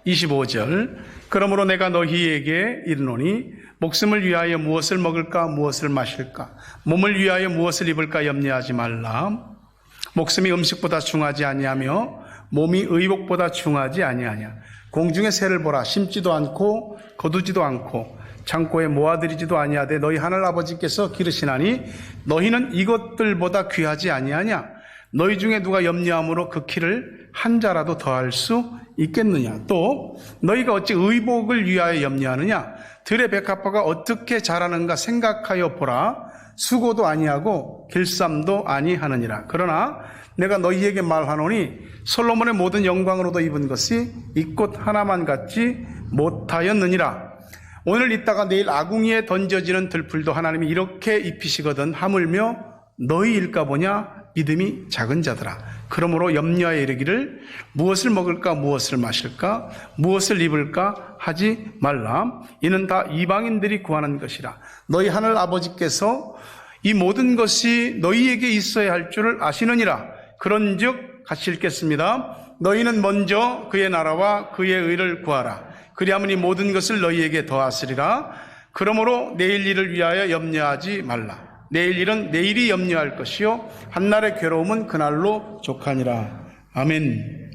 25절. 그러므로 내가 너희에게 이르노니 목숨을 위하여 무엇을 먹을까 무엇을 마실까 몸을 위하여 무엇을 입을까 염려하지 말라. 목숨이 음식보다 중하지 아니하며 몸이 의복보다 중하지 아니하냐. 공중의 새를 보라. 심지도 않고 거두지도 않고 창고에 모아들이지도 아니하되 너희 하늘 아버지께서 기르시나니 너희는 이것들보다 귀하지 아니하냐. 너희 중에 누가 염려함으로 그 키를 한 자라도 더할 수 있겠느냐. 또 너희가 어찌 의복을 위하여 염려하느냐. 들의 백합화가 어떻게 자라는가 생각하여 보라. 수고도 아니하고 길쌈도 아니하느니라. 그러나 내가 너희에게 말하노니 솔로몬의 모든 영광으로도 입은 것이 이 꽃 하나만 같지 못하였느니라. 오늘 있다가 내일 아궁이에 던져지는 들풀도 하나님이 이렇게 입히시거든 하물며 너희일까 보냐. 믿음이 작은 자들아. 그러므로 염려하여 이르기를 무엇을 먹을까 무엇을 마실까 무엇을 입을까 하지 말라. 이는 다 이방인들이 구하는 것이라. 너희 하늘 아버지께서 이 모든 것이 너희에게 있어야 할 줄을 아시느니라. 그런즉 같이 읽겠습니다. 너희는 먼저 그의 나라와 그의 의를 구하라. 그리하면 이 모든 것을 너희에게 더하시리라. 그러므로 내일 일을 위하여 염려하지 말라. 내일 일은 내일이 염려할 것이요 한날의 괴로움은 그날로 족하니라. 아멘.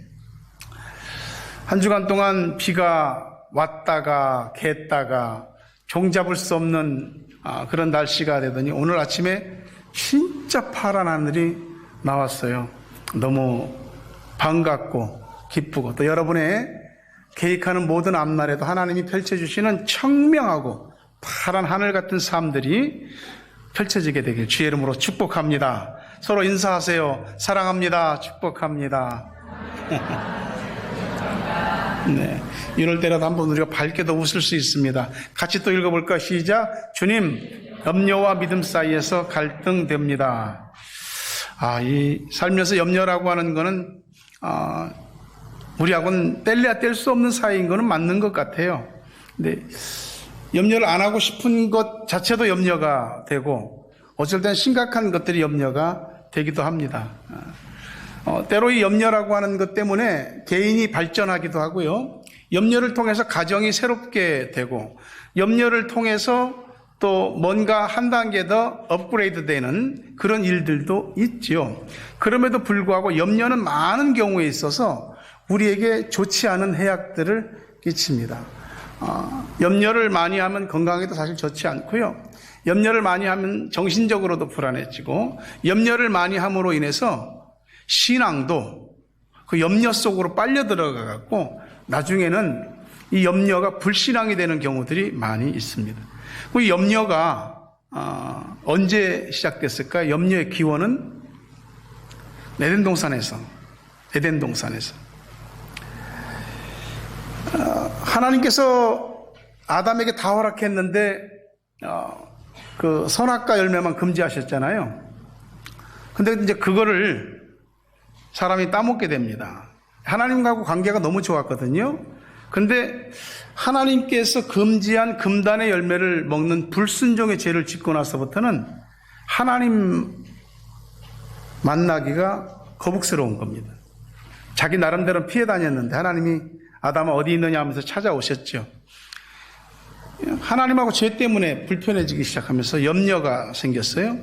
한 주간 동안 비가 왔다가 갰다가 종잡을 수 없는 그런 날씨가 되더니 오늘 아침에 진짜 파란 하늘이 나왔어요. 너무 반갑고 기쁘고 또 여러분의 계획하는 모든 앞날에도 하나님이 펼쳐주시는 청명하고 파란 하늘 같은 삶들이 펼쳐지게 되길 주의 이름으로 축복합니다. 서로 인사하세요. 사랑합니다. 축복합니다. 네, 이럴 때라도 한번 우리가 밝게도 웃을 수 있습니다. 같이 또 읽어볼까? 시작. 주님, 염려와 믿음 사이에서 갈등됩니다. 이 살면서 염려라고 하는 거는 우리하고는 뗄래야 뗄 수 없는 사이인 거는 맞는 것 같아요. 근데 염려를 안 하고 싶은 것 자체도 염려가 되고 어쩔 때는 심각한 것들이 염려가 되기도 합니다. 때로 이 염려라고 하는 것 때문에 개인이 발전하기도 하고요. 염려를 통해서 가정이 새롭게 되고 염려를 통해서 또 뭔가 한 단계 더 업그레이드 되는 그런 일들도 있지요. 그럼에도 불구하고 염려는 많은 경우에 있어서 우리에게 좋지 않은 해악들을 끼칩니다. 염려를 많이 하면 건강에도 사실 좋지 않고요. 염려를 많이 하면 정신적으로도 불안해지고 염려를 많이 함으로 인해서 신앙도 그 염려 속으로 빨려 들어가 갖고 나중에는 이 염려가 불신앙이 되는 경우들이 많이 있습니다. 그 염려가 언제 시작됐을까? 염려의 기원은 에덴 동산에서 하나님께서 아담에게 다 허락했는데 그 선악과 열매만 금지하셨잖아요. 근데 이제 그거를 사람이 따먹게 됩니다. 하나님하고 관계가 너무 좋았거든요. 근데 하나님께서 금지한 금단의 열매를 먹는 불순종의 죄를 짓고 나서부터는 하나님 만나기가 거북스러운 겁니다. 자기 나름대로 피해 다녔는데 하나님이 아담아 어디 있느냐 하면서 찾아오셨죠. 하나님하고 죄 때문에 불편해지기 시작하면서 염려가 생겼어요.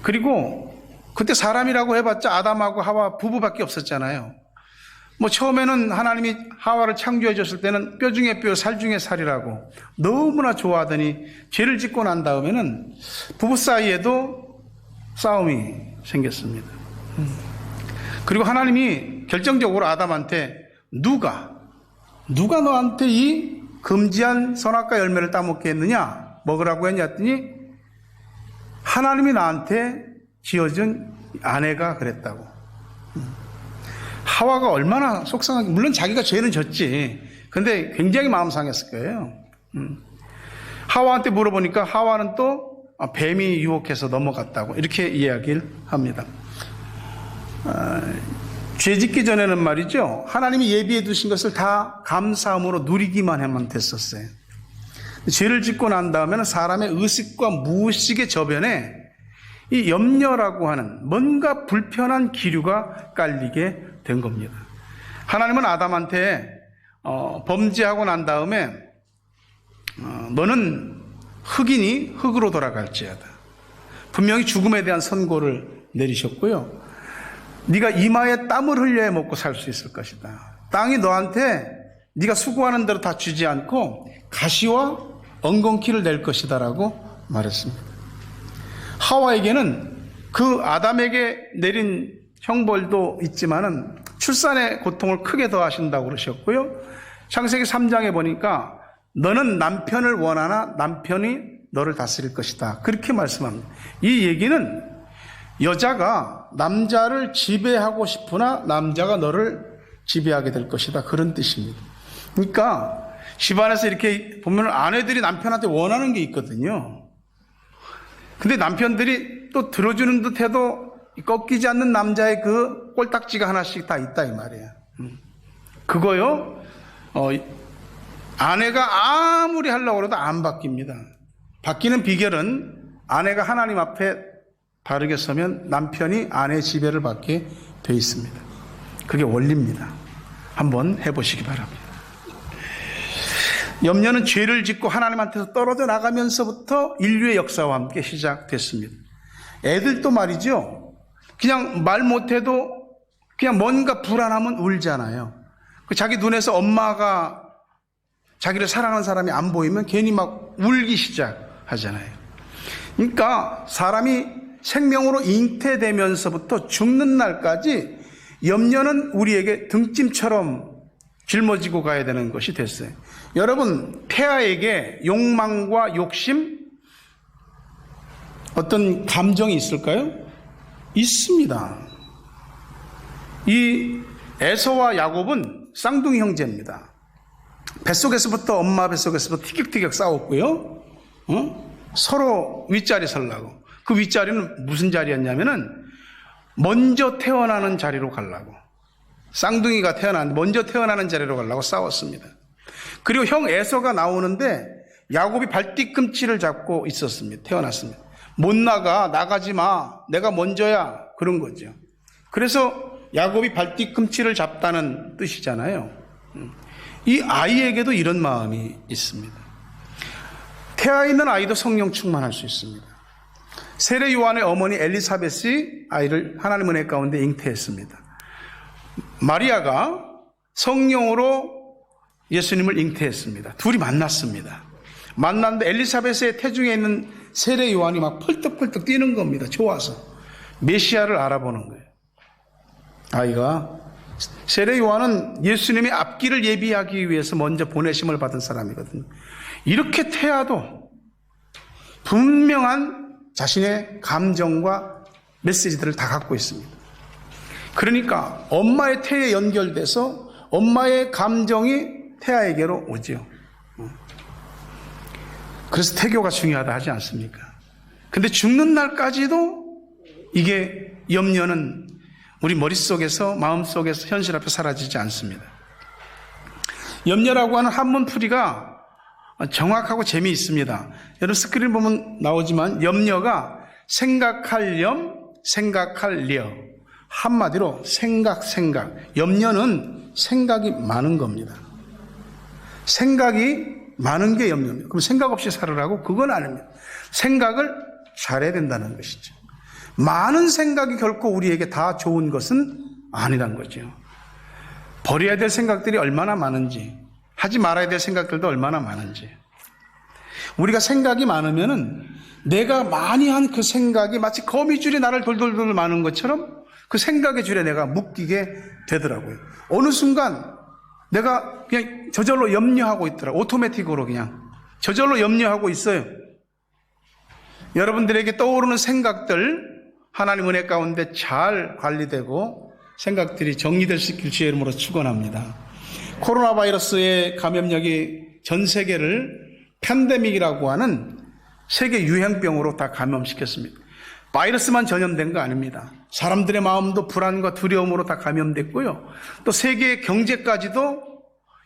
그리고 그때 사람이라고 해봤자 아담하고 하와 부부밖에 없었잖아요. 처음에는 하나님이 하와를 창조해 줬을 때는 뼈 중에 뼈, 살 중에 살이라고 너무나 좋아하더니 죄를 짓고 난 다음에는 부부 사이에도 싸움이 생겼습니다. 그리고 하나님이 결정적으로 아담한테 누가 너한테 이 금지한 선악과 열매를 따먹게 했느냐? 먹으라고 했냐더니 하나님이 나한테 지어준 아내가 그랬다고. 하와가 얼마나 속상하게, 물론 자기가 죄는 졌지. 근데 굉장히 마음 상했을 거예요. 하와한테 물어보니까 하와는 또 뱀이 유혹해서 넘어갔다고 이렇게 이야기를 합니다. 죄 짓기 전에는 말이죠, 하나님이 예비해 두신 것을 다 감사함으로 누리기만 하면 됐었어요. 죄를 짓고 난 다음에는 사람의 의식과 무의식의 저변에 이 염려라고 하는 뭔가 불편한 기류가 깔리게 된 겁니다. 하나님은 아담한테 범죄하고 난 다음에 너는 흙이니 흙으로 돌아갈지어다. 분명히 죽음에 대한 선고를 내리셨고요. 네가 이마에 땀을 흘려야 먹고 살 수 있을 것이다. 땅이 너한테 네가 수고하는 대로 다 주지 않고 가시와 엉겅퀴를 낼 것이다 라고 말했습니다. 하와에게는 그 아담에게 내린 형벌도 있지만은 출산의 고통을 크게 더하신다고 그러셨고요. 창세기 3장에 보니까 너는 남편을 원하나 남편이 너를 다스릴 것이다. 그렇게 말씀합니다. 이 얘기는 여자가 남자를 지배하고 싶으나 남자가 너를 지배하게 될 것이다. 그런 뜻입니다. 그러니까 집안에서 이렇게 보면 아내들이 남편한테 원하는 게 있거든요. 근데 남편들이 또 들어주는 듯 해도 꺾이지 않는 남자의 그 꼴딱지가 하나씩 다 있다 이 말이에요. 그거요. 아내가 아무리 하려고 해도 안 바뀝니다. 바뀌는 비결은 아내가 하나님 앞에 바르게 서면 남편이 아내의 지배를 받게 돼 있습니다. 그게 원리입니다. 한번 해보시기 바랍니다. 염려는 죄를 짓고 하나님한테서 떨어져 나가면서부터 인류의 역사와 함께 시작됐습니다. 애들도 말이죠. 그냥 말 못해도 그냥 뭔가 불안하면 울잖아요. 자기 눈에서 엄마가 자기를 사랑하는 사람이 안 보이면 괜히 막 울기 시작하잖아요. 그러니까 사람이 생명으로 잉태되면서부터 죽는 날까지 염려는 우리에게 등짐처럼 짊어지고 가야 되는 것이 됐어요. 여러분, 태아에게 욕망과 욕심, 어떤 감정이 있을까요? 있습니다. 이 에서와 야곱은 쌍둥이 형제입니다. 뱃속에서부터 엄마 뱃속에서부터 티격태격 싸웠고요. 서로 윗자리 서려고. 그 윗자리는 무슨 자리였냐면은 먼저 태어나는 자리로 가려고. 쌍둥이가 먼저 태어나는 자리로 가려고 싸웠습니다. 그리고 형 에서가 나오는데 야곱이 발뒤꿈치를 잡고 있었습니다. 태어났습니다. 못 나가지 마. 내가 먼저야. 그런 거죠. 그래서 야곱이 발뒤꿈치를 잡다는 뜻이잖아요. 이 아이에게도 이런 마음이 있습니다. 태아에 있는 아이도 성령 충만할 수 있습니다. 세례 요한의 어머니 엘리사벳이 아이를 하나님 은혜 가운데 잉태했습니다. 마리아가 성령으로 예수님을 잉태했습니다. 둘이 만났습니다. 만났는데 엘리사벳의 태중에 있는 세례 요한이 막 펄떡펄떡 뛰는 겁니다. 좋아서. 메시아를 알아보는 거예요. 아이가. 세례 요한은 예수님의 앞길을 예비하기 위해서 먼저 보내심을 받은 사람이거든요. 이렇게 태아도 분명한 자신의 감정과 메시지들을 다 갖고 있습니다. 그러니까 엄마의 태에 연결돼서 엄마의 감정이 태아에게로 오죠. 그래서 태교가 중요하다 하지 않습니까? 근데 죽는 날까지도 이게 염려는 우리 머릿속에서 마음속에서 현실 앞에 사라지지 않습니다. 염려라고 하는 한문풀이가 정확하고 재미있습니다. 여러분 스크린 보면 나오지만 염려가 생각할 염, 생각할 려. 한마디로 생각. 염려는 생각이 많은 겁니다. 생각이 많은 게 염려입니다. 그럼 생각 없이 살으라고? 그건 아닙니다. 생각을 잘해야 된다는 것이죠. 많은 생각이 결코 우리에게 다 좋은 것은 아니란 거죠. 버려야 될 생각들이 얼마나 많은지, 하지 말아야 될 생각들도 얼마나 많은지. 우리가 생각이 많으면은 내가 많이 한 그 생각이 마치 거미줄이 나를 돌돌돌 마는 것처럼 그 생각의 줄에 내가 묶이게 되더라고요. 어느 순간 내가 그냥 저절로 염려하고 있더라고요. 오토매틱으로 그냥 저절로 염려하고 있어요. 여러분들에게 떠오르는 생각들 하나님 은혜 가운데 잘 관리되고 생각들이 정리될 수 있길 주의 이름으로 축원합니다. 코로나 바이러스의 감염력이 전 세계를 팬데믹이라고 하는 세계 유행병으로 다 감염시켰습니다. 바이러스만 전염된 거 아닙니다. 사람들의 마음도 불안과 두려움으로 다 감염됐고요. 또 세계의 경제까지도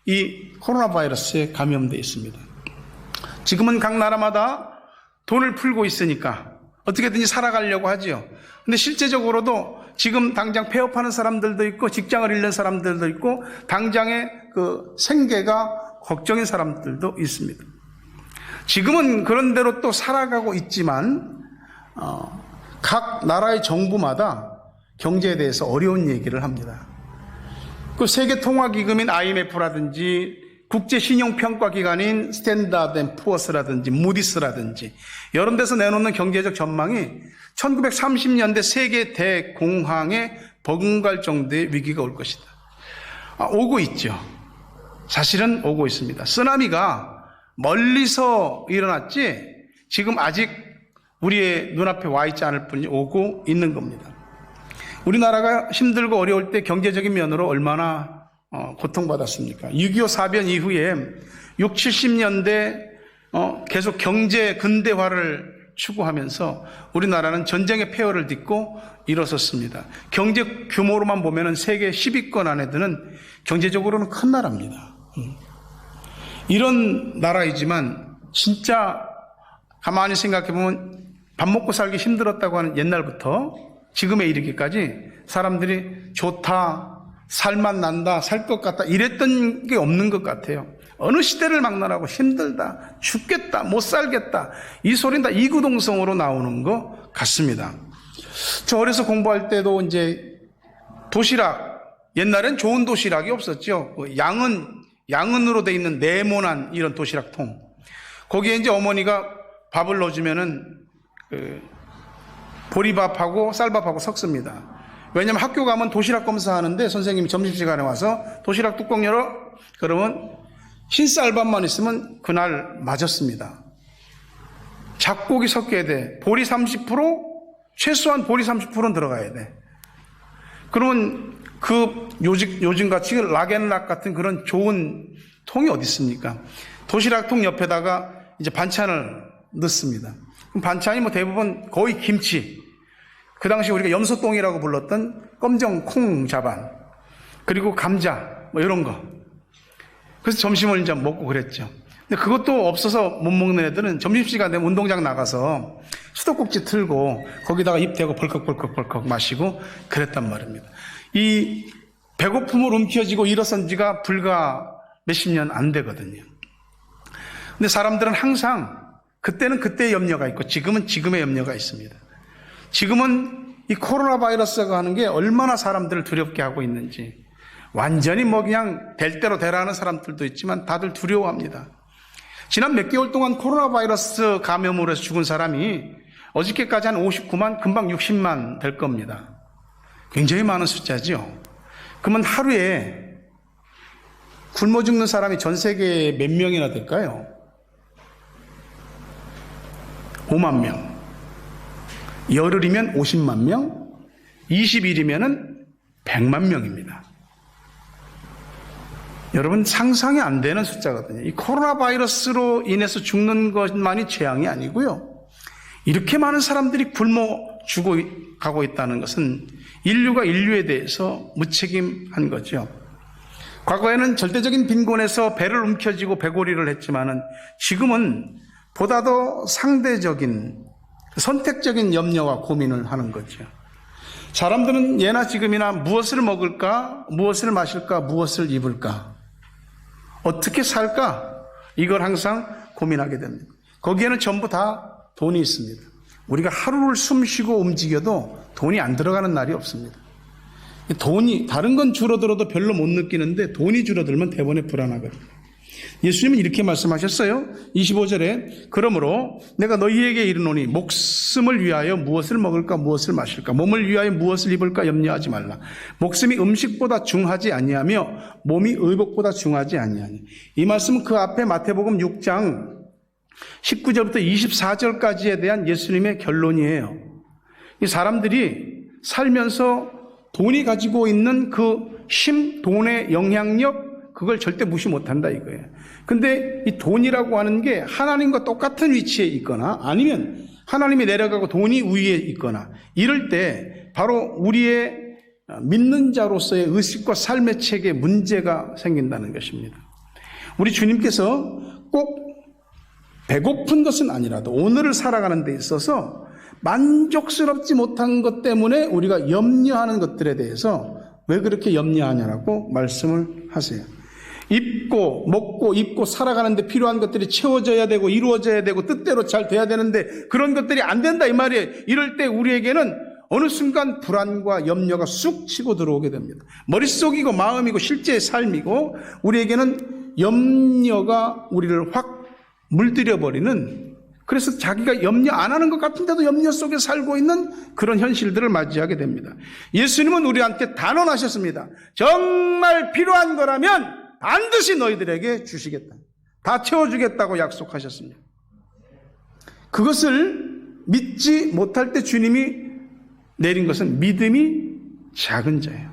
이 코로나 바이러스에 감염되어 있습니다. 지금은 각 나라마다 돈을 풀고 있으니까 어떻게든지 살아가려고 하죠. 근데 실제적으로도 지금 당장 폐업하는 사람들도 있고 직장을 잃는 사람들도 있고 당장의 그 생계가 걱정인 사람들도 있습니다. 지금은 그런 대로 또 살아가고 있지만 각 나라의 정부마다 경제에 대해서 어려운 얘기를 합니다. 그 세계통화기금인 IMF라든지 국제신용평가기관인 스탠다드&푸어스라든지 무디스라든지 여러 데서 내놓는 경제적 전망이 1930년대 세계 대공황에 버금갈 정도의 위기가 올 것이다. 오고 있죠. 사실은 오고 있습니다. 쓰나미가 멀리서 일어났지 지금 아직 우리의 눈앞에 와 있지 않을 뿐이 오고 있는 겁니다. 우리나라가 힘들고 어려울 때 경제적인 면으로 얼마나 고통받았습니까? 6.25 사변 이후에 60, 70년대 계속 경제 근대화를 추구하면서 우리나라는 전쟁의 폐허를 딛고 일어섰습니다. 경제 규모로만 보면 세계 10위권 안에 드는 경제적으로는 큰 나라입니다. 이런 나라이지만 진짜 가만히 생각해 보면 밥 먹고 살기 힘들었다고 하는 옛날부터 지금에 이르기까지 사람들이 좋다, 살맛 난다, 살 것 같다 이랬던 게 없는 것 같아요. 어느 시대를 막론하고 힘들다, 죽겠다, 못 살겠다 이 소리는 다 이구동성으로 나오는 것 같습니다. 저 어려서 공부할 때도 이제 도시락, 옛날엔 좋은 도시락이 없었죠. 양은으로 돼 있는 네모난 이런 도시락통. 거기에 이제 어머니가 밥을 넣어주면은 보리밥하고 쌀밥하고 섞습니다. 왜냐하면 학교 가면 도시락 검사하는데 선생님이 점심시간에 와서 도시락 뚜껑 열어 그러면 흰쌀밥만 있으면 그날 맞았습니다. 잡곡이 섞여야 돼. 보리 30%, 최소한 보리 30%는 들어가야 돼. 그러면 그 요즘같이 락앤락 같은 그런 좋은 통이 어디 있습니까? 도시락통 옆에다가 이제 반찬을 넣습니다. 그럼 반찬이 뭐 대부분 거의 김치, 그 당시 우리가 염소똥이라고 불렀던 검정 콩 자반, 그리고 감자 뭐 이런 거. 그래서 점심을 이제 먹고 그랬죠. 근데 그것도 없어서 못 먹는 애들은 점심시간 되면 운동장 나가서 수도꼭지 틀고 거기다가 입 대고 벌컥벌컥 마시고 그랬단 말입니다. 이 배고픔을 움켜쥐고 일어선 지가 불과 몇십 년 안 되거든요. 근데 사람들은 항상 그때는 그때의 염려가 있고 지금은 지금의 염려가 있습니다. 지금은 이 코로나 바이러스가 하는 게 얼마나 사람들을 두렵게 하고 있는지, 완전히 뭐 그냥 될 대로 되라 하는 사람들도 있지만 다들 두려워합니다. 지난 몇 개월 동안 코로나 바이러스 감염으로 해서 죽은 사람이 어저께까지 한 59만, 금방 60만 될 겁니다. 굉장히 많은 숫자죠. 그러면 하루에 굶어 죽는 사람이 전 세계에 몇 명이나 될까요? 5만 명. 열흘이면 50만 명, 20일이면 100만 명입니다. 여러분 상상이 안 되는 숫자거든요. 이 코로나 바이러스로 인해서 죽는 것만이 재앙이 아니고요. 이렇게 많은 사람들이 굶어 죽어가고 있다는 것은 인류가 인류에 대해서 무책임한 거죠. 과거에는 절대적인 빈곤에서 배를 움켜쥐고 배고리를 했지만은 지금은 보다 더 상대적인 선택적인 염려와 고민을 하는 거죠. 사람들은 예나 지금이나 무엇을 먹을까, 무엇을 마실까, 무엇을 입을까, 어떻게 살까, 이걸 항상 고민하게 됩니다. 거기에는 전부 다 돈이 있습니다. 우리가 하루를 숨 쉬고 움직여도 돈이 안 들어가는 날이 없습니다. 돈이, 다른 건 줄어들어도 별로 못 느끼는데 돈이 줄어들면 대번에 불안하거든요. 예수님은 이렇게 말씀하셨어요. 25절에 그러므로 내가 너희에게 이르노니 목숨을 위하여 무엇을 먹을까 무엇을 마실까 몸을 위하여 무엇을 입을까 염려하지 말라. 목숨이 음식보다 중하지 아니하며 몸이 의복보다 중하지 아니하니. 이 말씀은 그 앞에 마태복음 6장 19절부터 24절까지에 대한 예수님의 결론이에요. 이 사람들이 살면서 돈이 가지고 있는 그 힘, 돈의 영향력, 그걸 절대 무시 못한다 이거예요. 근데 이 돈이라고 하는 게 하나님과 똑같은 위치에 있거나 아니면 하나님이 내려가고 돈이 위에 있거나 이럴 때 바로 우리의 믿는 자로서의 의식과 삶의 체계에 문제가 생긴다는 것입니다. 우리 주님께서 꼭 배고픈 것은 아니라도 오늘을 살아가는 데 있어서 만족스럽지 못한 것 때문에 우리가 염려하는 것들에 대해서 왜 그렇게 염려하냐라고 말씀을 하세요. 입고 먹고 입고 살아가는데 필요한 것들이 채워져야 되고 이루어져야 되고 뜻대로 잘 돼야 되는데 그런 것들이 안 된다 이 말이에요. 이럴 때 우리에게는 어느 순간 불안과 염려가 쑥 치고 들어오게 됩니다. 머릿속이고 마음이고 실제의 삶이고 우리에게는 염려가 우리를 확 물들여버리는, 그래서 자기가 염려 안 하는 것 같은데도 염려 속에 살고 있는 그런 현실들을 맞이하게 됩니다. 예수님은 우리한테 단언하셨습니다. 정말 필요한 거라면 반드시 너희들에게 주시겠다. 다 채워주겠다고 약속하셨습니다. 그것을 믿지 못할 때 주님이 내린 것은 믿음이 작은 자예요.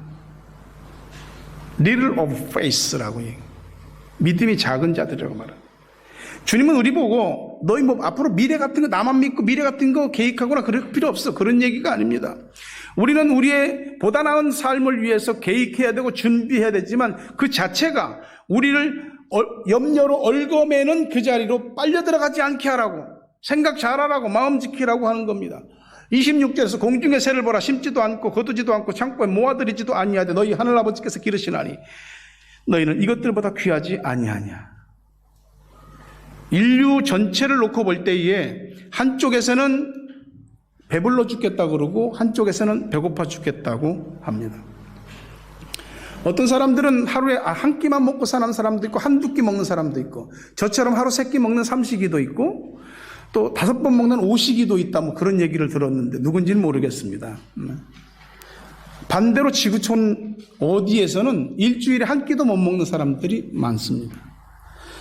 Little of faith라고 얘기해요. 믿음이 작은 자들이라고 말합니다. 주님은 우리 보고 너희 뭐 앞으로 미래 같은 거 나만 믿고 미래 같은 거 계획하거나 그럴 필요 없어. 그런 얘기가 아닙니다. 우리는 우리의 보다 나은 삶을 위해서 계획해야 되고 준비해야 되지만 그 자체가 우리를 염려로 얽어매는 그 자리로 빨려 들어가지 않게 하라고, 생각 잘하라고, 마음 지키라고 하는 겁니다. 26절에서 공중의 새를 보라. 심지도 않고 거두지도 않고 창고에 모아들이지도 아니하되 너희 하늘아버지께서 기르시나니 너희는 이것들보다 귀하지 아니하냐. 인류 전체를 놓고 볼 때에 한쪽에서는 배불러 죽겠다고 그러고 한쪽에서는 배고파 죽겠다고 합니다. 어떤 사람들은 하루에 한 끼만 먹고 사는 사람도 있고 한두 끼 먹는 사람도 있고 저처럼 하루 세 끼 먹는 삼식이도 있고 또 5번 먹는 오식이도 있다, 뭐 그런 얘기를 들었는데 누군지는 모르겠습니다. 반대로 지구촌 어디에서는 일주일에 한 끼도 못 먹는 사람들이 많습니다.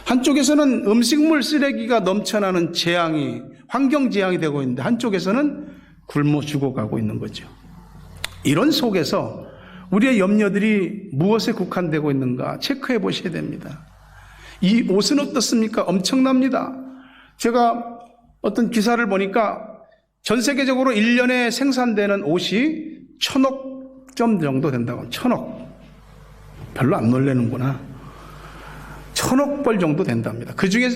한쪽에서는 음식물 쓰레기가 넘쳐나는 재앙이, 환경 재앙이 되고 있는데 한쪽에서는 굶어 죽어가고 있는 거죠. 이런 속에서 우리의 염려들이 무엇에 국한되고 있는가 체크해 보셔야 됩니다. 이 옷은 어떻습니까? 엄청납니다. 제가 어떤 기사를 보니까 전 세계적으로 1년에 생산되는 옷이 1,000억 점 정도 된다고. 1,000억. 별로 안 놀라는구나. 1,000억 벌 정도 된답니다. 그 중에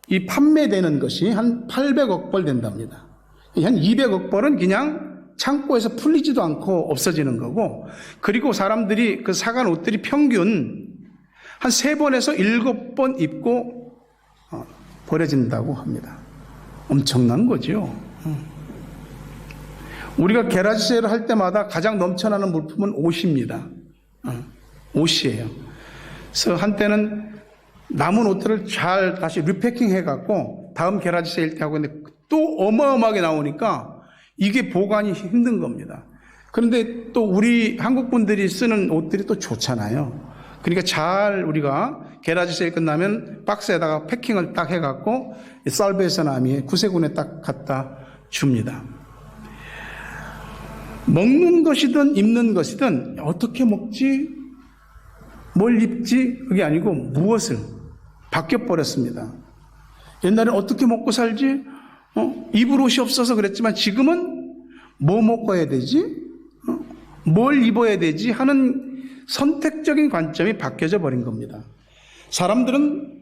이 판매되는 것이 한 800억 벌 된답니다. 한 200억 벌은 그냥 창고에서 풀리지도 않고 없어지는 거고, 그리고 사람들이 그 사간 옷들이 평균 한 3번에서 7번 입고 버려진다고 합니다. 엄청난 거죠. 우리가 게라지세일을 할 때마다 가장 넘쳐나는 물품은 옷입니다. 옷이에요. 그래서 한때는 남은 옷들을 잘 다시 리패킹 해갖고 다음 게라지 세일 때 하고 있는데 또 어마어마하게 나오니까 이게 보관이 힘든 겁니다. 그런데 또 우리 한국 분들이 쓰는 옷들이 또 좋잖아요. 그러니까 잘 우리가 게라지 세일 끝나면 박스에다가 패킹을 딱 해갖고 살베이션아미에 구세군에 딱 갖다 줍니다. 먹는 것이든 입는 것이든 어떻게 먹지, 뭘 입지, 그게 아니고 무엇을 바뀌어버렸습니다. 옛날에 어떻게 먹고 살지? 입을 옷이 없어서 그랬지만 지금은 뭐 먹어야 되지? 뭘 입어야 되지? 하는 선택적인 관점이 바뀌어져 버린 겁니다. 사람들은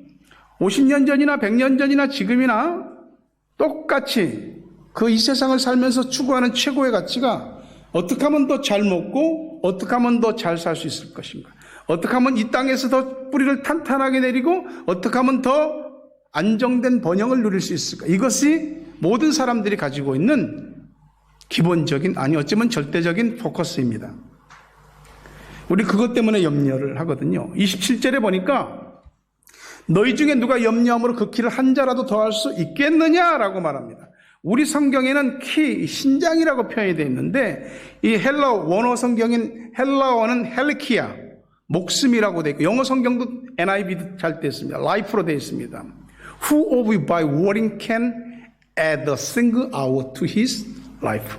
50년 전이나 100년 전이나 지금이나 똑같이 그 이 세상을 살면서 추구하는 최고의 가치가 어떻게 하면 더 잘 먹고 어떻게 하면 더 잘 살 수 있을 것인가, 어떻게 하면 이 땅에서 더 뿌리를 탄탄하게 내리고 어떻게 하면 더 안정된 번영을 누릴 수 있을까, 이것이 모든 사람들이 가지고 있는 기본적인, 아니 어쩌면 절대적인 포커스입니다. 우리 그것 때문에 염려를 하거든요. 27절에 보니까 너희 중에 누가 염려함으로 그 키를 한 자라도 더할 수 있겠느냐라고 말합니다. 우리 성경에는 키, 신장이라고 표현이 되어 있는데 이 헬라어, 원어 성경인 헬라어는 헬키아, 목숨이라고 되어 있고 영어 성경도 NIV 잘 되어 있습니다. life로 되어 있습니다. Who of you by worrying can add a single hour to his life?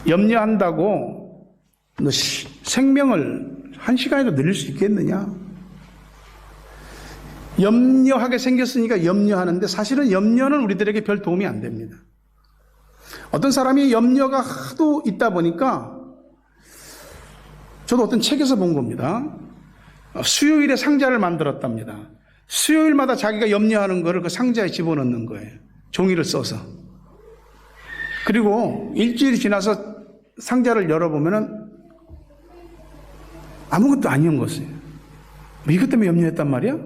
염려한다고 너 생명을 1시간이라도 늘릴 수 있겠느냐? 염려하게 생겼으니까 염려하는데 사실은 염려는 우리들에게 별 도움이 안 됩니다. 어떤 사람이 염려가 하도 있다 보니까, 저도 어떤 책에서 본 겁니다. 수요일에 상자를 만들었답니다. 수요일마다 자기가 염려하는 거를 그 상자에 집어넣는 거예요. 종이를 써서. 그리고 일주일이 지나서 상자를 열어보면은 아무것도 아니온 것이에요. 이것 때문에 염려했단 말이야?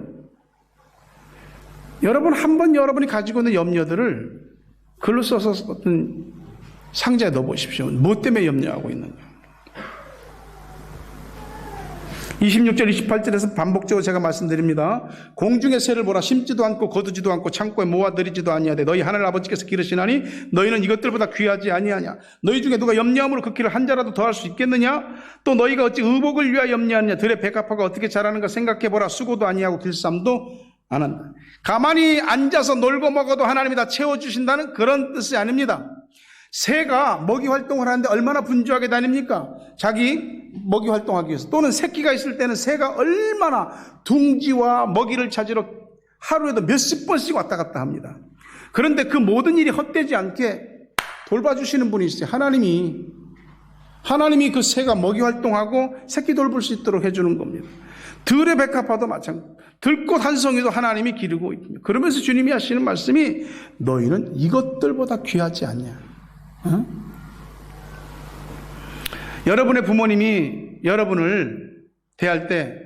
여러분, 한 번 여러분이 가지고 있는 염려들을 글로 써서 어떤 상자에 넣어보십시오. 뭐 때문에 염려하고 있는가? 26절, 28절에서 반복적으로 제가 말씀드립니다. 공중의 새를 보라. 심지도 않고 거두지도 않고 창고에 모아들이지도 아니하되 너희 하늘 아버지께서 기르시나니 너희는 이것들보다 귀하지 아니하냐? 너희 중에 누가 염려함으로 그 길을 한 자라도 더할 수 있겠느냐? 또 너희가 어찌 의복을 위하여 염려하느냐? 들의 백합화가 어떻게 자라는가 생각해보라. 수고도 아니하고 길쌈도 안 한다. 가만히 앉아서 놀고 먹어도 하나님이 다 채워주신다는 그런 뜻이 아닙니다. 새가 먹이 활동을 하는데 얼마나 분주하게 다닙니까? 자기 먹이 활동하기 위해서. 또는 새끼가 있을 때는 새가 얼마나 둥지와 먹이를 찾으러 하루에도 몇십 번씩 왔다 갔다 합니다. 그런데 그 모든 일이 헛되지 않게 돌봐주시는 분이 있어요. 하나님이 그 새가 먹이 활동하고 새끼 돌볼 수 있도록 해주는 겁니다. 들의 백합화도 마찬가지입니다. 들꽃 한 송이도 하나님이 기르고 있습니다. 그러면서 주님이 하시는 말씀이 너희는 이것들보다 귀하지 않냐? 어? 여러분의 부모님이 여러분을 대할 때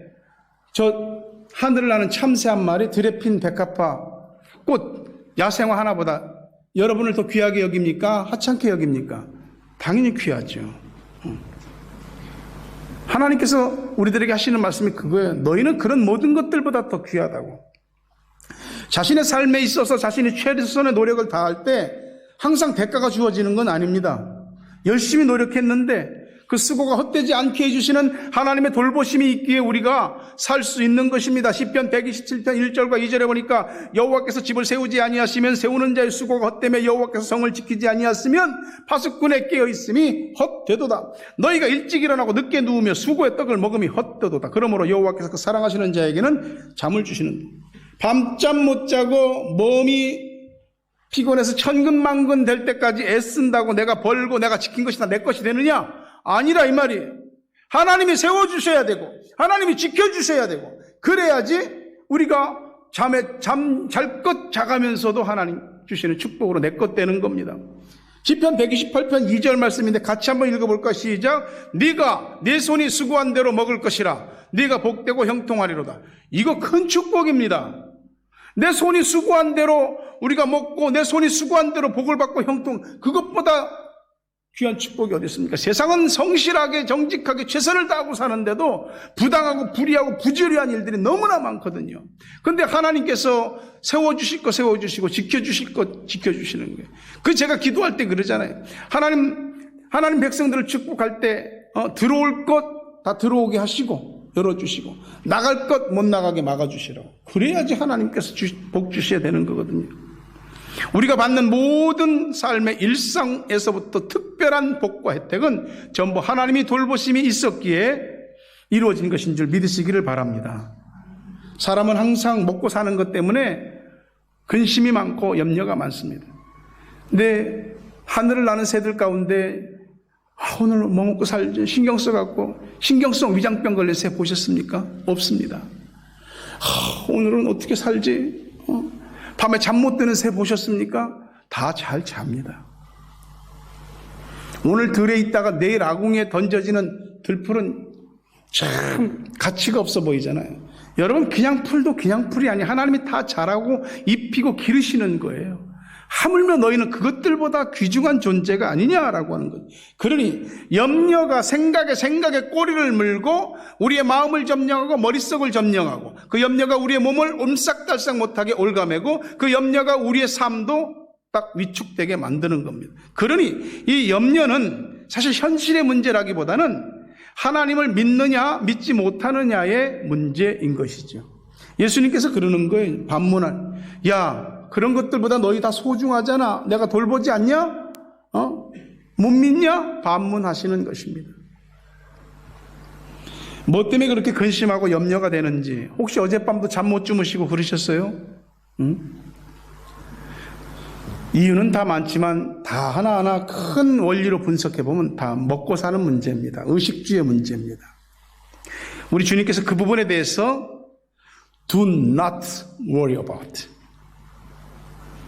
저 하늘을 나는 참새 한 마리, 들에 핀 백합화, 꽃, 야생화 하나보다 여러분을 더 귀하게 여깁니까? 하찮게 여깁니까? 당연히 귀하죠. 하나님께서 우리들에게 하시는 말씀이 그거예요. 너희는 그런 모든 것들보다 더 귀하다고. 자신의 삶에 있어서 자신이 최선의 노력을 다할 때 항상 대가가 주어지는 건 아닙니다. 열심히 노력했는데 그 수고가 헛되지 않게 해주시는 하나님의 돌보심이 있기에 우리가 살 수 있는 것입니다. 시편 127편 1절과 2절에 보니까 여호와께서 집을 세우지 아니하시면 세우는 자의 수고가 헛되며 여호와께서 성을 지키지 아니하시면 파수꾼에 깨어있음이 헛되도다. 너희가 일찍 일어나고 늦게 누우며 수고의 떡을 먹음이 헛되도다. 그러므로 여호와께서 그 사랑하시는 자에게는 잠을 주시는, 밤잠 못 자고 몸이 피곤해서 천근만근 될 때까지 애쓴다고 내가 벌고 내가 지킨 것이 다 내 것이 되느냐? 아니라 이 말이에요. 하나님이 세워주셔야 되고 하나님이 지켜주셔야 되고 그래야지 우리가 잠 잘 것 자가면서도 하나님 주시는 축복으로 내 것 되는 겁니다. 시편 128편 2절 말씀인데 같이 한번 읽어볼까? 시작. 네가 네 손이 수고한 대로 먹을 것이라 네가 복되고 형통하리로다. 이거 큰 축복입니다. 내 손이 수고한 대로 우리가 먹고 내 손이 수고한 대로 복을 받고 형통, 그것보다 귀한 축복이 어디 있습니까? 세상은 성실하게 정직하게 최선을 다하고 사는데도 부당하고 불의하고 부조리한 일들이 너무나 많거든요. 그런데 하나님께서 세워주실 거 세워주시고 지켜주실 거 지켜주시는 거예요. 그 제가 기도할 때 그러잖아요. 하나님 백성들을 축복할 때 들어올 것 다 들어오게 하시고 열어주시고 나갈 것 못 나가게 막아주시라고. 그래야지 하나님께서 복 주셔야 되는 거거든요. 우리가 받는 모든 삶의 일상에서부터 특별한 복과 혜택은 전부 하나님이 돌보심이 있었기에 이루어진 것인 줄 믿으시기를 바랍니다. 사람은 항상 먹고 사는 것 때문에 근심이 많고 염려가 많습니다. 근데 하늘을 나는 새들 가운데 오늘 뭐 먹고 살지 신경 써갖고 신경성 위장병 걸린 새 보셨습니까? 없습니다. 오늘은 어떻게 살지? 밤에 잠 못 드는 새 보셨습니까? 다 잘 잡니다. 오늘 들에 있다가 내일 아궁이에 던져지는 들풀은 참 가치가 없어 보이잖아요. 여러분, 그냥 풀도 그냥 풀이 아니에요. 하나님이 다 자라고 입히고 기르시는 거예요. 하물며 너희는 그것들보다 귀중한 존재가 아니냐라고 하는 거예요. 그러니 염려가 생각에 꼬리를 물고 우리의 마음을 점령하고 머릿속을 점령하고 그 염려가 우리의 몸을 옴싹달싹 못하게 올가매고 그 염려가 우리의 삶도 딱 위축되게 만드는 겁니다. 그러니 이 염려는 사실 현실의 문제라기보다는 하나님을 믿느냐 믿지 못하느냐의 문제인 것이죠. 예수님께서 그러는 거예요. 반문할, 야, 그런 것들보다 너희 다 소중하잖아. 내가 돌보지 않냐? 못 믿냐? 반문하시는 것입니다. 뭐 때문에 그렇게 근심하고 염려가 되는지, 혹시 어젯밤도 잠 못 주무시고 그러셨어요? 이유는 다 많지만 다 하나하나 큰 원리로 분석해보면 다 먹고 사는 문제입니다. 의식주의 문제입니다. 우리 주님께서 그 부분에 대해서 Do not worry about.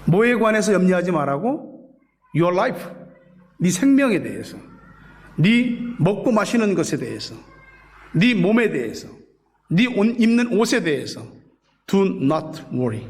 뭐에 관해서 염려하지 말라고? Your life. 네 생명에 대해서, 네 먹고 마시는 것에 대해서, 네 몸에 대해서, 네 입는 옷에 대해서 do not worry.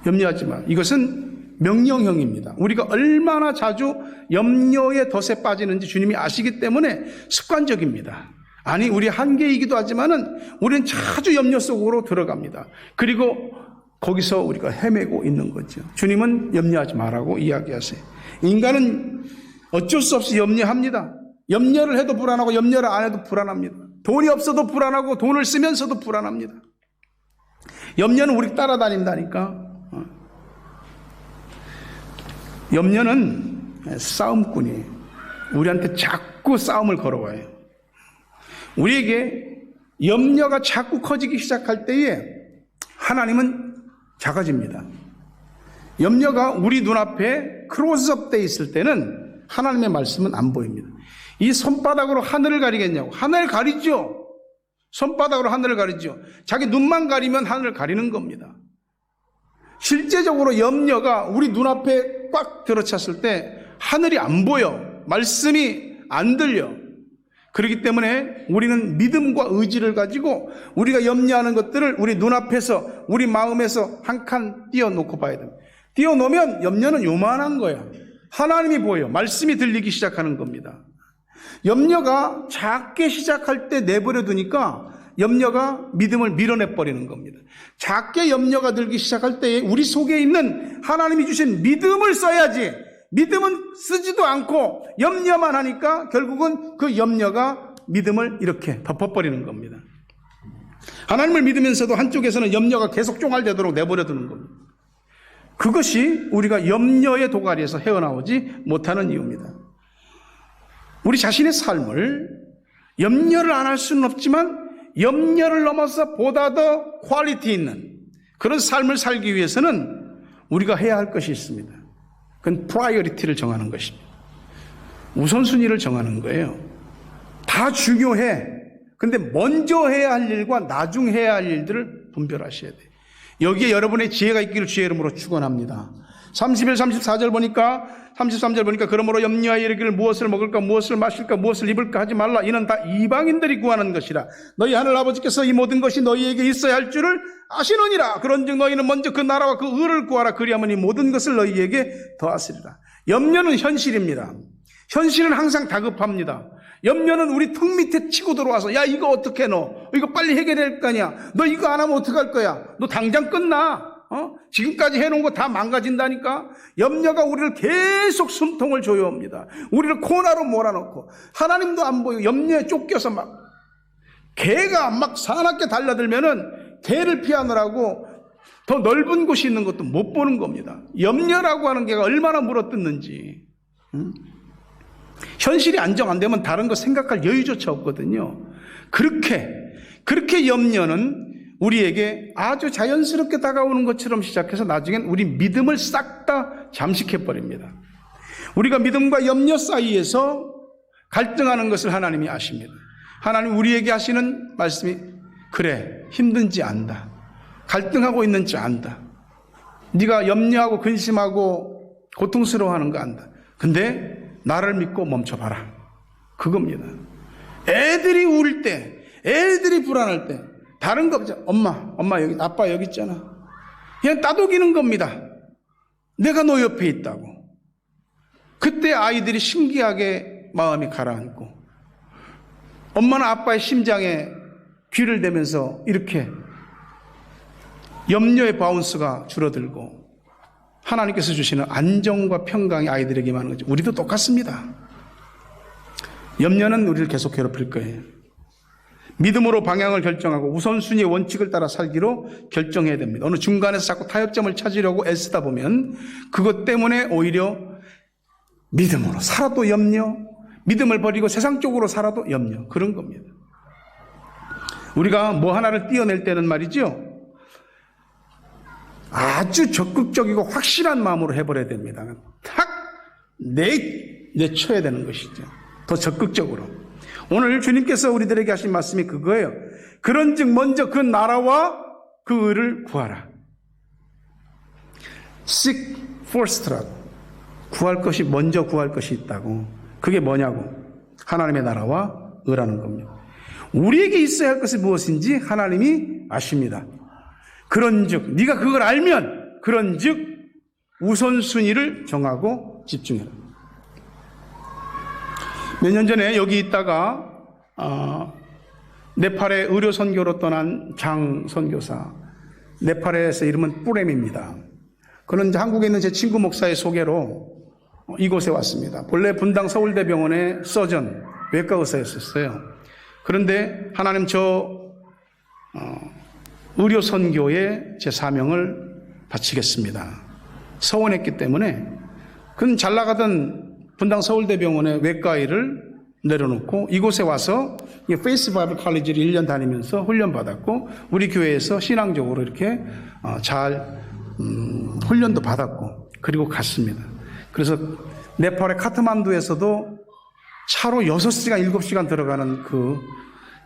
염려하지 마. 이것은 명령형입니다. 우리가 얼마나 자주 염려의 덫에 빠지는지 주님이 아시기 때문에 습관적입니다. 아니, 우리 한계이기도 하지만은 우리는 자주 염려 속으로 들어갑니다. 그리고 거기서 우리가 헤매고 있는 거죠. 주님은 염려하지 말라고 이야기하세요. 인간은 어쩔 수 없이 염려합니다. 염려를 해도 불안하고 염려를 안 해도 불안합니다. 돈이 없어도 불안하고 돈을 쓰면서도 불안합니다. 염려는 우리 따라다닌다니까. 염려는 싸움꾼이에요. 우리한테 자꾸 싸움을 걸어와요. 우리에게 염려가 자꾸 커지기 시작할 때에 하나님은 작아집니다. 염려가 우리 눈앞에 클로즈업 돼 있을 때는 하나님의 말씀은 안 보입니다. 이 손바닥으로 하늘을 가리겠냐고. 하늘 가리죠. 손바닥으로 하늘을 가리죠. 자기 눈만 가리면 하늘을 가리는 겁니다. 실제적으로 염려가 우리 눈앞에 꽉 들어찼을 때 하늘이 안 보여. 말씀이 안 들려. 그렇기 때문에 우리는 믿음과 의지를 가지고 우리가 염려하는 것들을 우리 눈앞에서, 우리 마음에서 한 칸 띄워놓고 봐야 됩니다. 띄워놓으면 염려는 요만한 거야. 하나님이 보여. 말씀이 들리기 시작하는 겁니다. 염려가 작게 시작할 때 내버려 두니까 염려가 믿음을 밀어내버리는 겁니다. 작게 염려가 들기 시작할 때에 우리 속에 있는 하나님이 주신 믿음을 써야지. 믿음은 쓰지도 않고 염려만 하니까 결국은 그 염려가 믿음을 이렇게 덮어버리는 겁니다. 하나님을 믿으면서도 한쪽에서는 염려가 계속 쫑알되도록 내버려 두는 겁니다. 그것이 우리가 염려의 도가리에서 헤어나오지 못하는 이유입니다. 우리 자신의 삶을 염려를 안 할 수는 없지만 염려를 넘어서 보다 더 퀄리티 있는 그런 삶을 살기 위해서는 우리가 해야 할 것이 있습니다. 그건 프라이어리티를 정하는 것입니다. 우선순위를 정하는 거예요. 다 중요해. 근데 먼저 해야 할 일과 나중 해야 할 일들을 분별하셔야 돼요. 여기에 여러분의 지혜가 있기를 주의 이름으로 축원합니다. 31, 34절 보니까 33절 보니까 그러므로 염려하여 이르기를 무엇을 먹을까 무엇을 마실까 무엇을 입을까 하지 말라. 이는 다 이방인들이 구하는 것이라. 너희 하늘 아버지께서 이 모든 것이 너희에게 있어야 할 줄을 아시느니라. 그런즉 너희는 먼저 그 나라와 그 의를 구하라. 그리하면 이 모든 것을 너희에게 더하시리라. 염려는 현실입니다. 현실은 항상 다급합니다. 염려는 우리 턱 밑에 치고 들어와서 야 이거 어떻게 너 이거 빨리 해결할 거냐. 너 이거 안 하면 어떡할 거야. 너 당장 끝나. 지금까지 해놓은 거 다 망가진다니까. 염려가 우리를 계속 숨통을 조여옵니다. 우리를 코너로 몰아넣고 하나님도 안 보이고 염려에 쫓겨서 막 개가 막 사납게 달려들면은 개를 피하느라고 더 넓은 곳이 있는 것도 못 보는 겁니다. 염려라고 하는 개가 얼마나 물어뜯는지. 현실이 안정 안 되면 다른 거 생각할 여유조차 없거든요. 그렇게 염려는 우리에게 아주 자연스럽게 다가오는 것처럼 시작해서 나중엔 우리 믿음을 싹 다 잠식해버립니다. 우리가 믿음과 염려 사이에서 갈등하는 것을 하나님이 아십니다. 하나님 우리에게 하시는 말씀이 그래 힘든지 안다. 갈등하고 있는지 안다. 네가 염려하고 근심하고 고통스러워하는 거 안다. 근데 나를 믿고 멈춰봐라. 그겁니다. 애들이 울 때, 애들이 불안할 때 다른 거 없죠. 엄마 여기, 아빠 여기 있잖아. 그냥 따독이는 겁니다. 내가 너 옆에 있다고. 그때 아이들이 신기하게 마음이 가라앉고 엄마는 아빠의 심장에 귀를 대면서 이렇게 염려의 바운스가 줄어들고 하나님께서 주시는 안정과 평강이 아이들에게 임하는 거죠. 우리도 똑같습니다. 염려는 우리를 계속 괴롭힐 거예요. 믿음으로 방향을 결정하고 우선순위의 원칙을 따라 살기로 결정해야 됩니다. 어느 중간에서 자꾸 타협점을 찾으려고 애쓰다 보면 그것 때문에 오히려 믿음으로 살아도 염려, 믿음을 버리고 세상적으로 살아도 염려, 그런 겁니다. 우리가 뭐 하나를 띄어낼 때는 말이죠, 아주 적극적이고 확실한 마음으로 해버려야 됩니다. 탁 내쳐야 되는 것이죠. 더 적극적으로. 오늘 주님께서 우리들에게 하신 말씀이 그거예요. 그런즉 먼저 그 나라와 그 의를 구하라. Seek first라고. 먼저 구할 것이 있다고. 그게 뭐냐고. 하나님의 나라와 의라는 겁니다. 우리에게 있어야 할 것이 무엇인지 하나님이 아십니다. 그런즉 네가 그걸 알면 그런즉 우선순위를 정하고 집중해라. 몇 년 전에 여기 있다가 네팔에 의료 선교로 떠난 장 선교사, 네팔에서 이름은 뿌렘입니다. 그는 한국에 있는 제 친구 목사의 소개로 이곳에 왔습니다. 본래 분당 서울대병원의 서전, 외과 의사였었어요. 그런데 하나님 의료 선교에 제 사명을 바치겠습니다. 서원했기 때문에 그는 잘 나가던 분당 서울대병원의 외과 일을 내려놓고 이곳에 와서 페이스 바이블 칼리지를 1년 다니면서 훈련받았고 우리 교회에서 신앙적으로 이렇게 잘 훈련도 받았고 그리고 갔습니다. 그래서 네팔의 카트만두에서도 차로 6시간, 7시간 들어가는 그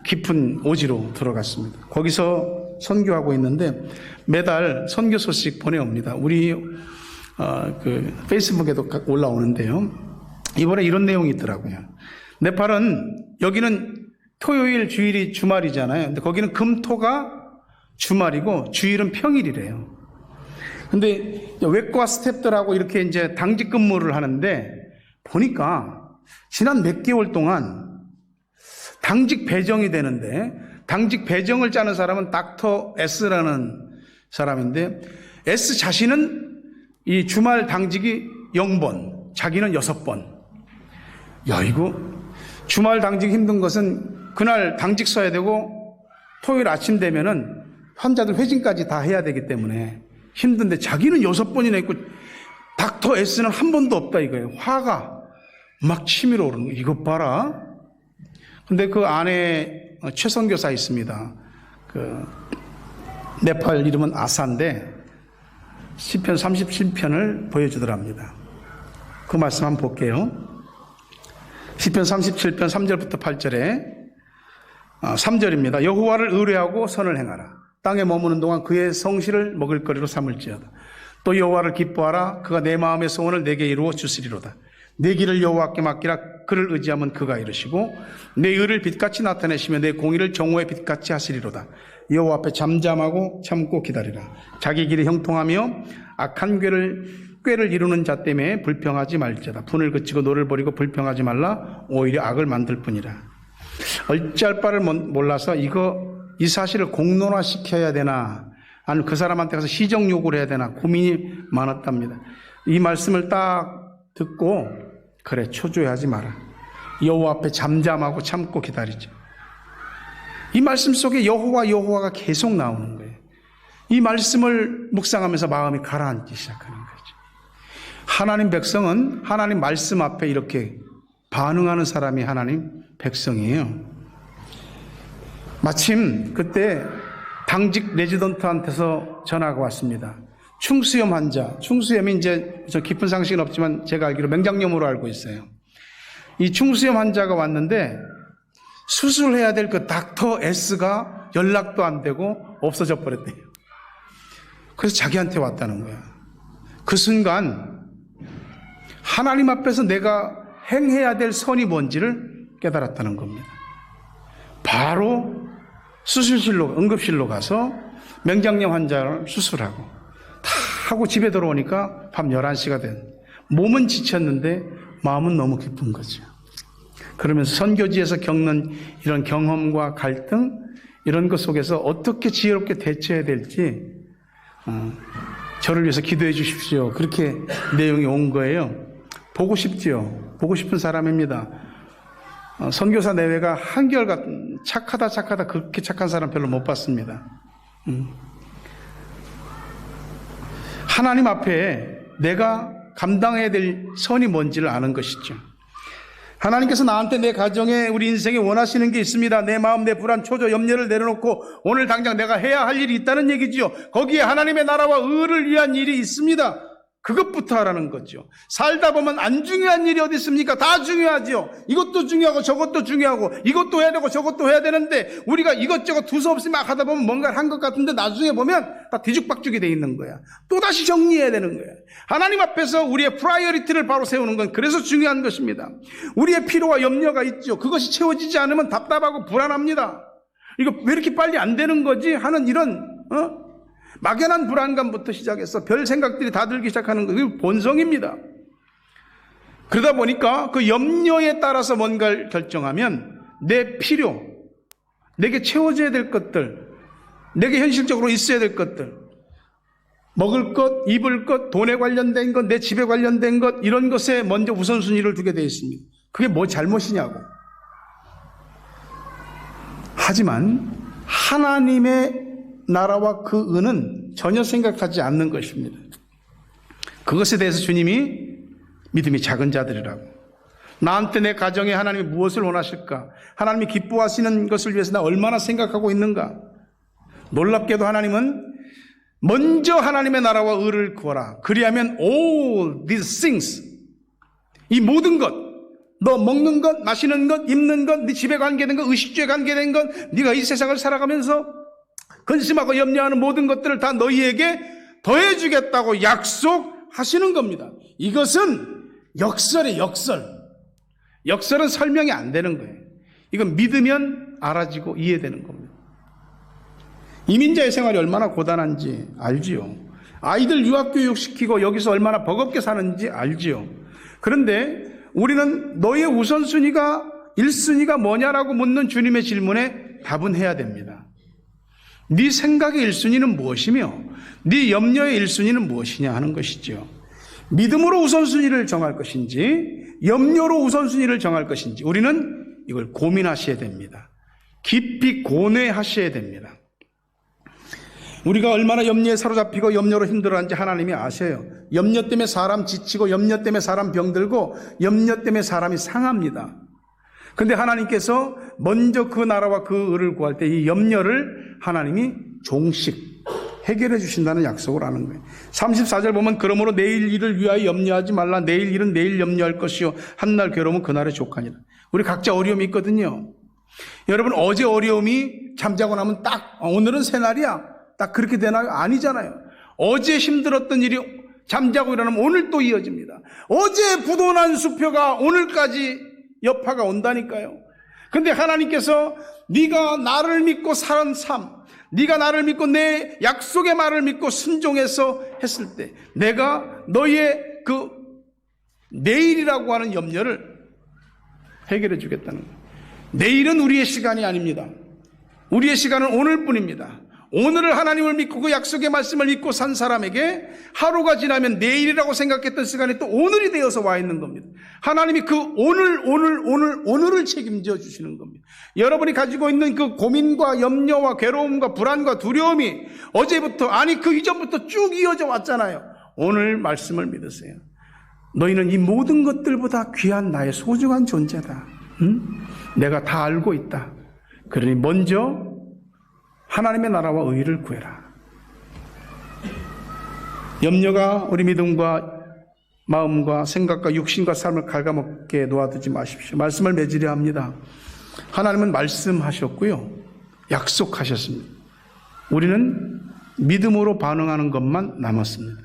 깊은 오지로 들어갔습니다. 거기서 선교하고 있는데 매달 선교 소식 보내옵니다. 우리 페이스북에도 올라오는데요. 이번에 이런 내용이 있더라고요. 네팔은 여기는 토요일, 주일이 주말이잖아요. 근데 거기는 금, 토가 주말이고 주일은 평일이래요. 근데 외과 스태프들하고 이렇게 이제 당직 근무를 하는데 보니까 지난 몇 개월 동안 당직 배정이 되는데 당직 배정을 짜는 사람은 닥터 S라는 사람인데 S 자신은 이 주말 당직이 0번, 자기는 6번. 야, 이거 주말 당직 힘든 것은 그날 당직 써야 되고 토요일 아침 되면은 환자들 회진까지 다 해야 되기 때문에 힘든데 자기는 6번이나 있고 닥터 S는 한 번도 없다 이거예요. 화가 막 치밀어 오르는 거예요. 이것 봐라. 근데 그 안에 최 선교사 있습니다. 그 네팔 이름은 아사인데 시편 37편을 보여주더랍니다. 그 말씀 한번 볼게요. 시편 37편 3절부터 8절에 3절입니다. 여호와를 의뢰하고 선을 행하라. 땅에 머무는 동안 그의 성실을 먹을거리로 삼을지어다. 또 여호와를 기뻐하라. 그가 내 마음의 소원을 내게 이루어 주시리로다. 내 길을 여호와께 맡기라. 그를 의지하면 그가 이루시고 내 의를 빛같이 나타내시며 내 공의를 정오의 빛같이 하시리로다. 여호와 앞에 잠잠하고 참고 기다리라. 자기 길이 형통하며 악한 꾀를 이루는 자 때문에 불평하지 말지어다. 분을 그치고 노를 버리고 불평하지 말라. 오히려 악을 만들 뿐이라. 어찌할 바를 몰라서 이 사실을 공론화시켜야 되나 아니면 그 사람한테 가서 시정 요구를 해야 되나 고민이 많았답니다. 이 말씀을 딱 듣고 그래 초조해하지 마라. 여호와 앞에 잠잠하고 참고 기다리자. 이 말씀 속에 여호와가 계속 나오는 거예요. 이 말씀을 묵상하면서 마음이 가라앉기 시작하는 거죠. 하나님 백성은 하나님 말씀 앞에 이렇게 반응하는 사람이 하나님 백성이에요. 마침 그때 당직 레지던트한테서 전화가 왔습니다. 충수염 환자, 충수염이 이제 저 깊은 상식은 없지만 제가 알기로 맹장염으로 알고 있어요. 이 충수염 환자가 왔는데 수술해야 될 그 닥터 S가 연락도 안 되고 없어져 버렸대요. 그래서 자기한테 왔다는 거야. 그 순간 하나님 앞에서 내가 행해야 될 선이 뭔지를 깨달았다는 겁니다. 바로 수술실로, 응급실로 가서 맹장염 환자를 수술하고 다 하고 집에 들어오니까 밤 11시가 된. 몸은 지쳤는데 마음은 너무 기쁜 거죠. 그러면서 선교지에서 겪는 이런 경험과 갈등 이런 것 속에서 어떻게 지혜롭게 대처해야 될지 저를 위해서 기도해 주십시오. 그렇게 내용이 온 거예요. 보고 싶지요. 보고 싶은 사람입니다. 선교사 내외가 한결같은 착하다 그렇게 착한 사람 별로 못 봤습니다. 하나님 앞에 내가 감당해야 될 선이 뭔지를 아는 것이죠. 하나님께서 나한테 내 가정에 우리 인생에 원하시는 게 있습니다. 내 마음, 내 불안, 초조, 염려를 내려놓고 오늘 당장 내가 해야 할 일이 있다는 얘기지요. 거기에 하나님의 나라와 의를 위한 일이 있습니다. 그것부터 하라는 거죠. 살다 보면 안 중요한 일이 어디 있습니까? 다 중요하죠. 이것도 중요하고 저것도 중요하고 이것도 해야 되고 저것도 해야 되는데 우리가 이것저것 두서없이 막 하다 보면 뭔가를 한 것 같은데 나중에 보면 다 뒤죽박죽이 돼 있는 거야. 또다시 정리해야 되는 거야. 하나님 앞에서 우리의 프라이어리티를 바로 세우는 건 그래서 중요한 것입니다. 우리의 피로와 염려가 있죠. 그것이 채워지지 않으면 답답하고 불안합니다. 이거 왜 이렇게 빨리 안 되는 거지? 하는 이런 막연한 불안감부터 시작해서 별 생각들이 다 들기 시작하는 거, 그게 본성입니다. 그러다 보니까 그 염려에 따라서 뭔가를 결정하면 내 필요, 내게 채워져야 될 것들, 내게 현실적으로 있어야 될 것들, 먹을 것, 입을 것, 돈에 관련된 것, 내 집에 관련된 것, 이런 것에 먼저 우선순위를 두게 되어 있습니다. 그게 뭐 잘못이냐고. 하지만 하나님의 나라와 그 은은 전혀 생각하지 않는 것입니다. 그것에 대해서 주님이 믿음이 작은 자들이라고. 나한테 내 가정에 하나님이 무엇을 원하실까? 하나님이 기뻐하시는 것을 위해서 나 얼마나 생각하고 있는가? 놀랍게도 하나님은 먼저 하나님의 나라와 의를 구하라. 그리하면 all these things, 이 모든 것, 너 먹는 것, 마시는 것, 입는 것, 네 집에 관계된 것, 의식주에 관계된 것, 네가 이 세상을 살아가면서 근심하고 염려하는 모든 것들을 다 너희에게 더해주겠다고 약속하시는 겁니다. 이것은 역설의 역설. 역설은 설명이 안 되는 거예요. 이건 믿으면 알아지고 이해되는 겁니다. 이민자의 생활이 얼마나 고단한지 알지요. 아이들 유학교육시키고 여기서 얼마나 버겁게 사는지 알지요. 그런데 우리는 너의 우선순위가 1순위가 뭐냐라고 묻는 주님의 질문에 답은 해야 됩니다. 네 생각의 1순위는 무엇이며 네 염려의 1순위는 무엇이냐 하는 것이죠. 믿음으로 우선순위를 정할 것인지 염려로 우선순위를 정할 것인지 우리는 이걸 고민하셔야 됩니다. 깊이 고뇌하셔야 됩니다. 우리가 얼마나 염려에 사로잡히고 염려로 힘들어하는지 하나님이 아셔요. 염려 때문에 사람 지치고 염려 때문에 사람 병들고 염려 때문에 사람이 상합니다. 그런데 하나님께서 먼저 그 나라와 그 의를 구할 때 이 염려를 하나님이 종식 해결해 주신다는 약속을 하는 거예요. 34절 보면 그러므로 내일 일을 위하여 염려하지 말라. 내일 일은 내일 염려할 것이요 한날 괴로움은 그날에 족하니라. 우리 각자 어려움이 있거든요. 여러분 어제 어려움이 잠자고 나면 딱 오늘은 새날이야 딱 그렇게 되나요? 아니잖아요. 어제 힘들었던 일이 잠자고 일어나면 오늘 또 이어집니다. 어제 부도난 수표가 오늘까지 여파가 온다니까요. 근데 하나님께서 네가 나를 믿고 사는 삶, 네가 나를 믿고 내 약속의 말을 믿고 순종해서 했을 때 내가 너의 그 내일이라고 하는 염려를 해결해 주겠다는 거예요. 내일은 우리의 시간이 아닙니다. 우리의 시간은 오늘뿐입니다. 오늘을 하나님을 믿고 그 약속의 말씀을 믿고 산 사람에게 하루가 지나면 내일이라고 생각했던 시간이 또 오늘이 되어서 와 있는 겁니다. 하나님이 그 오늘을 책임져 주시는 겁니다. 여러분이 가지고 있는 그 고민과 염려와 괴로움과 불안과 두려움이 어제부터 아니 그 이전부터 쭉 이어져 왔잖아요. 오늘 말씀을 믿으세요. 너희는 이 모든 것들보다 귀한 나의 소중한 존재다. 응? 내가 다 알고 있다. 그러니 먼저 하나님의 나라와 의를 구해라. 염려가 우리 믿음과 마음과 생각과 육신과 삶을 갉아먹게 놓아두지 마십시오. 말씀을 맺으려 합니다. 하나님은 말씀하셨고요. 약속하셨습니다. 우리는 믿음으로 반응하는 것만 남았습니다.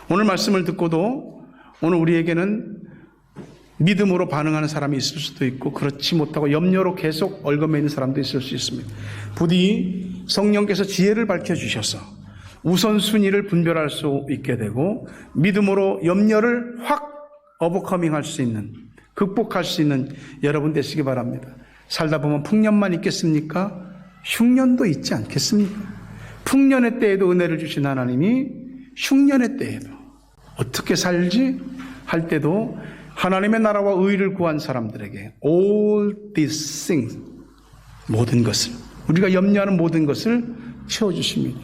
오늘 말씀을 듣고도 오늘 우리에게는 믿음으로 반응하는 사람이 있을 수도 있고 그렇지 못하고 염려로 계속 얽어매 있는 사람도 있을 수 있습니다. 부디 성령께서 지혜를 밝혀주셔서 우선순위를 분별할 수 있게 되고 믿음으로 염려를 확 오버커밍할 수 있는, 극복할 수 있는 여러분 되시기 바랍니다. 살다 보면 풍년만 있겠습니까? 흉년도 있지 않겠습니까? 풍년의 때에도 은혜를 주신 하나님이 흉년의 때에도 어떻게 살지 할 때도 하나님의 나라와 의를 구한 사람들에게 all these things, 모든 것을, 우리가 염려하는 모든 것을 채워주십니다.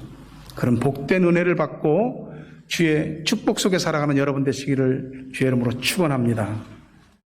그런 복된 은혜를 받고 주의 축복 속에 살아가는 여러분 되시기를 주의 이름으로 축원합니다.